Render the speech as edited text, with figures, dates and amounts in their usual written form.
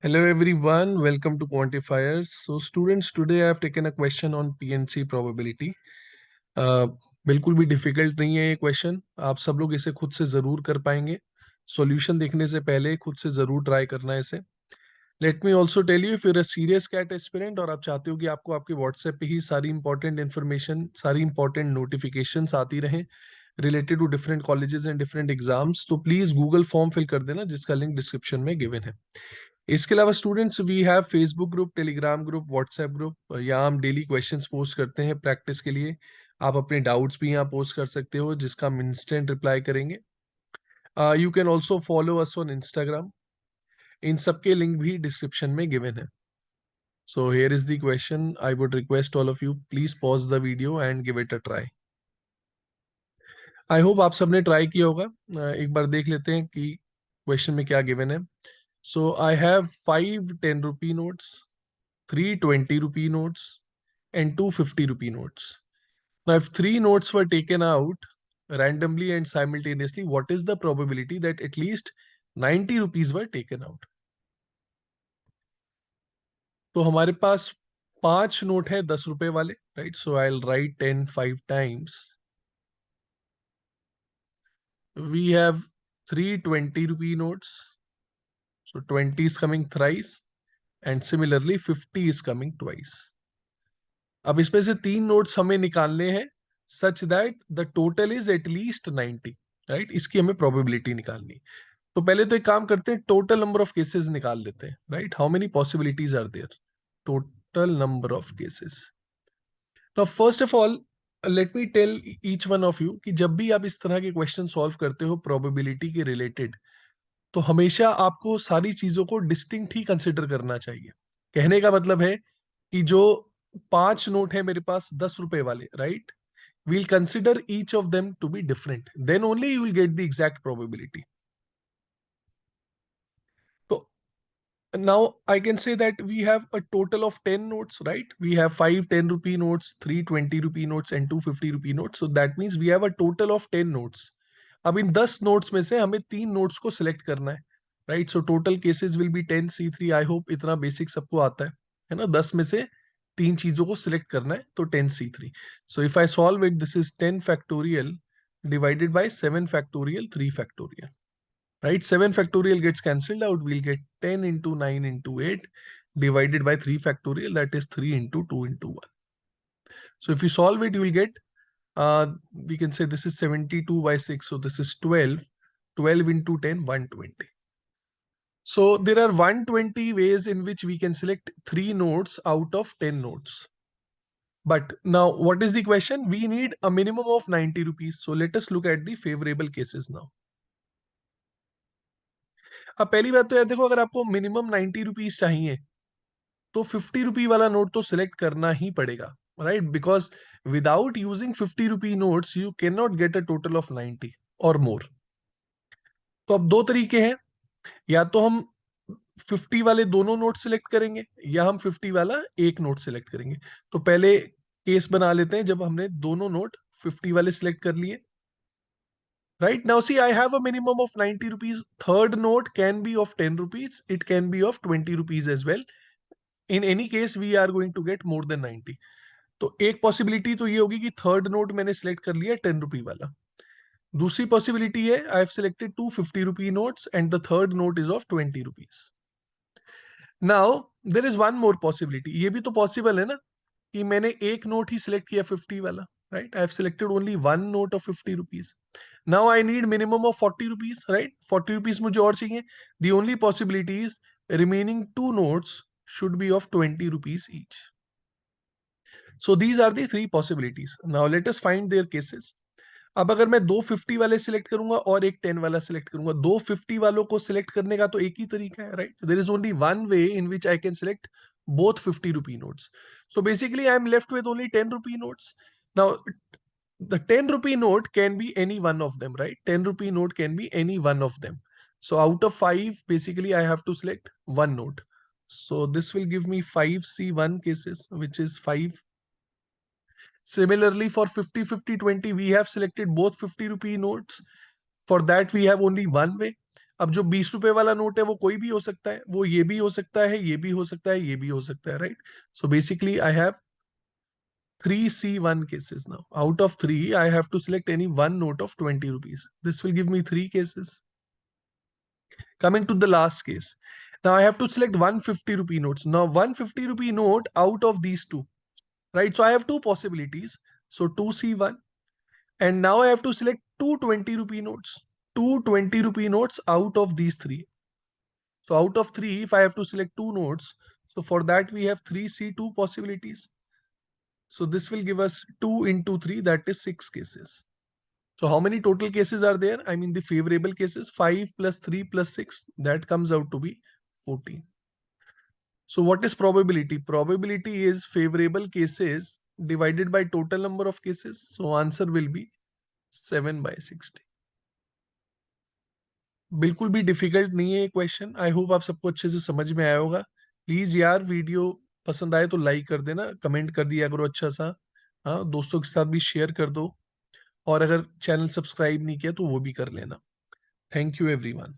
Hello everyone, welcome to Quantifiers. So students, today I have taken a question on PNC probability. बिल्कुल भी difficult नहीं है ये question, आप सब लोग इसे खुद से जरूर कर पाएंगे. सॉल्यूशन देखने से पहले खुद से जरूर ट्राई करना है इसे. Let me also tell you, if you're a serious CAT aspirant और आप चाहते हो कि आपको आपके व्हाट्सएप पे ही सारी इंपॉर्टेंट इन्फॉर्मेशन, सारी इंपॉर्टेंट नोटिफिकेशंस आती रहें related to different colleges and different exams, तो प्लीज गूगल फॉर्म फिल कर देना जिसका लिंक डिस्क्रिप्शन में गिवन है. इसके अलावा students, we have Facebook group, Telegram group, WhatsApp group. यहाँ हम डेली क्वेश्चंस पोस्ट करते हैं प्रैक्टिस के लिए. आप अपने डाउट्स भी यहाँ पोस्ट कर सकते हो जिसका हम इंस्टेंट रिप्लाई करेंगे. You can also follow us on Instagram. इन सबके लिंक भी डिस्क्रिप्शन में गिवन है. So here is the question. I would request all of you, please pause the video and give it a try. I hope आप सबने try किया होगा. एक बार देख लेते हैं कि क्वेश्चन में क्या गिवन है. सो I have 5 10 rupee notes, 3 20 rupee notes, and 2 50 rupee notes. Now, if three notes were taken out randomly and simultaneously, what is the probability that at least 90 rupees were taken out? तो हमारे पास 5 note है 10 रुपए वाले, right. So I right 10 5 times. We have 3 20 rupee notes. So 20 is coming thrice, and similarly 50 is coming twice. अब इसमें से 3 notes हमें निकालने हैं such that the total is at least 90, right. इसकी हमें प्रोबेबिलिटी निकालनी. तो पहले तो एक काम करते हैं, टोटल नंबर ऑफ केसेस निकाल लेते हैं, right. How many possibilities are there? Total number of cases. तो first of all, let me tell each one of you कि जब भी आप इस तरह के क्वेश्चन सॉल्व करते हो प्रोबेबिलिटी के रिलेटेड, तो हमेशा आपको सारी चीजों को डिस्टिंक्ट ही कंसिडर करना चाहिए. कहने का मतलब है कि जो 5 नोट है मेरे पास 10 रुपए वाले, right, we'll consider each of them to be different, then only you will get the exact probability. So now I can say that we have a total of 10 notes, right? We have 5 10 rupee notes, 3 20 rupee notes, and 2 50 rupee notes. So that means we have a total of 10 notes. अब इन 10 notes में से हमें 3 notes को select करना है, right. So total cases will be 10 C3. I hope इतना basic सबको आता है ना. 10 में से 3 चीजों को सिलेक्ट करना है, तो 10 C3. So if I solve it, this is 10 factorial divided by 7 factorial 3 factorial, right. 7 factorial gets cancelled out. We'll get 10 into 9 into 8 divided by 3 factorial, that is 3 into 2 into 1. So if you solve it, you will get, we can say this is 72 by 6. So this is 12. 12 into 10, 120. So there are 120 ways in which we can select 3 notes out of 10 notes. But now what is the question? We need a minimum of 90 rupees. So let us look at the favorable cases now. अब पहली बात तो यार देखो, अगर आपको minimum 90 rupees चाहिए तो 50 रुपी वाला नोट तो सिलेक्ट करना ही पड़ेगा, right. Because without using 50 rupee notes you can not get a total of 90 और मोर. तो अब दो तरीके हैं, या तो हम 50 वाले दोनों नोट सिलेक्ट करेंगे, या हम 50 वाला एक नोट सिलेक्ट करेंगे. तो पहले केस बना लेते हैं जब हमने दोनों नोट 50 वाले सिलेक्ट कर लिए. Right now, see, I have a minimum of 90 rupees. Third note can be of 10 rupees. It can be of 20 rupees as well. In any case, we are going to get more than 90. तो एक possibility तो ये होगी कि third note मैंने select कर लिया 10 रुपी वाला. दूसरी पॉसिबिलिटी है, I have selected 2 50 rupee notes and the third note is of 20 rupees. Now there is one more possibility. ये भी तो पॉसिबल है ना कि मैंने एक नोट ही सिलेक्ट किया 50 वाला, right. I have selected only one note of 50 rupees. Now I need minimum of 40 rupees, right. 40 rupees मुझे और चाहिए. The only possibility is remaining 2 notes should be of 20 rupees each. So these are the 3 possibilities. Now let us find their cases. अब अगर मैं 2 50 वाले select करूंगा और एक 10 वाला सिलेक्ट करूंगा, 2 50 वालों को सिलेक्ट करने का तो एक ही तरीका है, right. There is only one way in which I can select both 50 rupee notes. So basically I'm left with only 10 rupee notes. Now the 10 rupee note can be any one of them, right. 10 rupee note can be any one of them. So out of 5, basically I have to select one note. So this will give me 5C1 cases, which is 5. Similarly, for 50 50 20, we have selected both 50 rupee notes. For that we have only one way. अब जो 20 रुपए वाला note है वो कोई भी हो सकता है, वो ये भी हो सकता है, ये भी हो सकता है, ये भी हो सकता है, right? So basically I have 3C1 cases now. Out of 3, I have to select any one note of 20 rupees. This will give me 3 cases. Coming to the last case. Now I have to select 150 rupee notes. Now 150 rupee note out of these two, right? So I have two possibilities. So 2C1. And now I have to select two 20 rupee notes. Two 20 rupee notes out of these three. So out of three, if I have to select two notes, so for that we have 3C2 possibilities. So this will give us 2 into 3, that is 6 cases. So how many total cases are there? I mean the favorable cases, 5 plus 3 plus 6, that comes out to be 14. So what is probability? Probability is favorable cases divided by total number of cases. So answer will be 7/60. बिल्कुल भी difficult नहीं है ये question. आई hope आप सबको अच्छे से समझ में आया होगा। प्लीज यार वीडियो पसंद आए तो लाइक कर देना, कमेंट कर दिया करो अच्छा सा। हाँ, दोस्तों के साथ भी शेयर कर दो, और अगर चैनल सब्सक्राइब नहीं किया तो वो भी कर लेना। Thank you everyone.